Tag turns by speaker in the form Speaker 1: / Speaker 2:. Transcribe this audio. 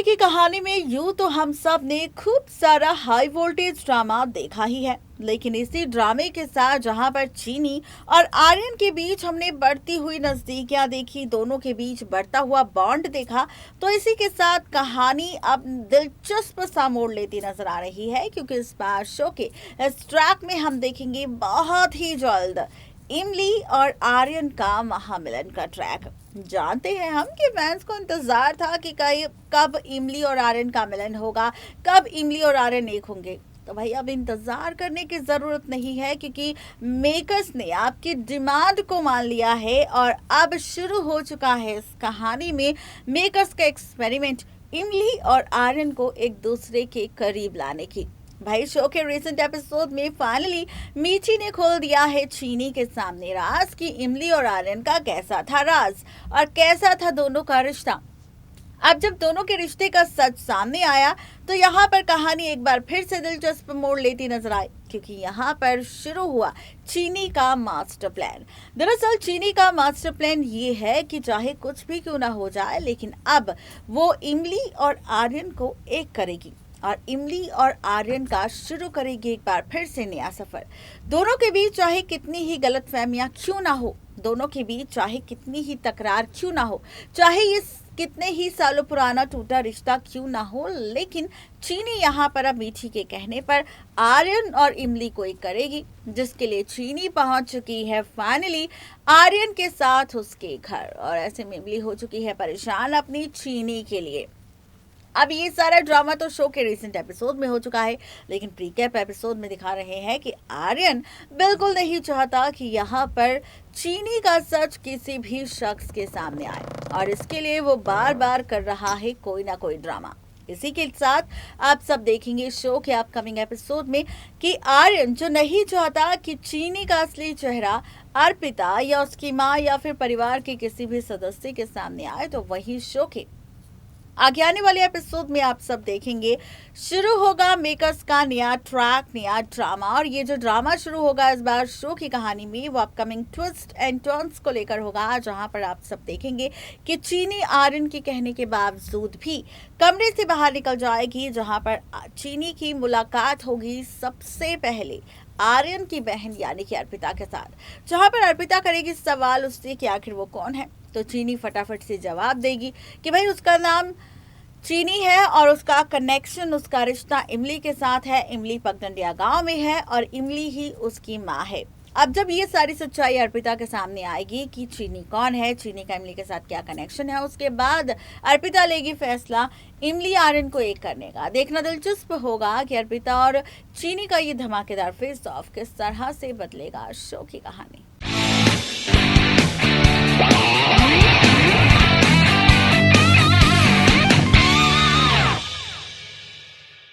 Speaker 1: की कहानी में यूं तो हम सब ने खूब सारा हाई वोल्टेज ड्रामा देखा ही है, लेकिन इसी ड्रामे के साथ जहां पर चीनी और आर्यन के बीच हमने बढ़ती हुई नजदीकियां देखी, दोनों के बीच बढ़ता हुआ बॉन्ड देखा, तो इसी के साथ कहानी अब दिलचस्प सा मोड़ लेती नजर आ रही है, क्योंकि इस बार शो के इस ट्रैक में हम देखेंगे बहुत ही जल्द इमली और आर्यन का महामिलन का ट्रैक। जानते हैं हम कि फैंस को इंतजार था कि कब इमली और आर्यन का मिलन होगा, कब इमली और आर्यन एक होंगे। तो भाई अब इंतजार करने की जरूरत नहीं है, क्योंकि मेकर्स ने आपकी डिमांड को मान लिया है और अब शुरू हो चुका है इस कहानी में मेकर्स का एक्सपेरिमेंट, इमली और आर्यन को एक दूसरे के करीब लाने की। भाई शो के रिसेंट एपिसोड में फाइनली मीठी ने खोल दिया है चीनी के सामने राज कि इमली और आर्यन का कैसा था राज और कैसा था दोनों का रिश्ता। अब जब दोनों के रिश्ते का सच सामने आया तो यहाँ पर कहानी एक बार फिर से दिलचस्प मोड़ लेती नजर आई, क्योंकि यहाँ पर शुरू हुआ चीनी का मास्टर प्लान। दरअसल चीनी का मास्टर प्लान ये है कि चाहे कुछ भी क्यों ना हो जाए, लेकिन अब वो इमली और आर्यन को एक करेगी और इमली और आर्यन का शुरू करेगी एक बार फिर से नया सफर। दोनों के बीच चाहे कितनी ही गलतफहमियां क्यों ना हो, दोनों के बीच चाहे कितनी ही तकरार क्यों ना हो, चाहे ये कितने ही सालों पुराना टूटा रिश्ता क्यों ना हो, लेकिन चीनी यहाँ पर अब मीठी के कहने पर आर्यन और इमली को एक करेगी, जिसके लिए चीनी पहुंच चुकी है फाइनली आर्यन के साथ उसके घर। और ऐसे में इमली हो चुकी है परेशान अपनी चीनी के लिए। अब ये सारा ड्रामा तो शो के रिसेंट एपिसोड में हो चुका है, लेकिन प्रीकैप एपिसोड में दिखा रहे हैं कि आर्यन बिल्कुल नहीं चाहता कि यहाँ पर चीनी का सच किसी भी शख्स के सामने आए, और इसके लिए वो बार बार कर रहा है कोई ना कोई ड्रामा। इसी के साथ आप सब देखेंगे शो के अपकमिंग एपिसोड में कि आर्यन जो नहीं चाहता कि चीनी का असली चेहरा अर्पिता या उसकी माँ या फिर परिवार के किसी भी सदस्य के सामने आए, तो वही शो के आगे आने वाले एपिसोड में आप सब देखेंगे शुरू होगा मेकर्स का नया ट्रैक, नया ड्रामा। और ये जो ड्रामा शुरू होगा इस बार शो की कहानी में, वो अपकमिंग ट्विस्ट एंड टर्न्स को लेकर होगा, जहां पर आप सब देखेंगे कि चीनी आर्यन के कहने के बावजूद भी कमरे से बाहर निकल जाएगी, जहां पर चीनी की मुलाकात होगी सबसे पहले आर्यन की बहन यानी कि अर्पिता के साथ, जहां पर अर्पिता करेगी सवाल उससे कि आखिर वो कौन है। तो चीनी फटाफट से जवाब देगी कि भाई उसका नाम चीनी है और उसका कनेक्शन, उसका रिश्ता इमली के साथ है। इमली पगडंडिया गांव में है और इमली ही उसकी माँ है। अब जब ये सारी सच्चाई अर्पिता के सामने आएगी कि चीनी कौन है, चीनी का इमली के साथ क्या कनेक्शन है, उसके बाद अर्पिता लेगी फैसला इमली आर्यन को एक करने का। देखना दिलचस्प होगा कि अर्पिता और चीनी का ये धमाकेदार फेस ऑफ किस तरह से बदलेगा शो की कहानी।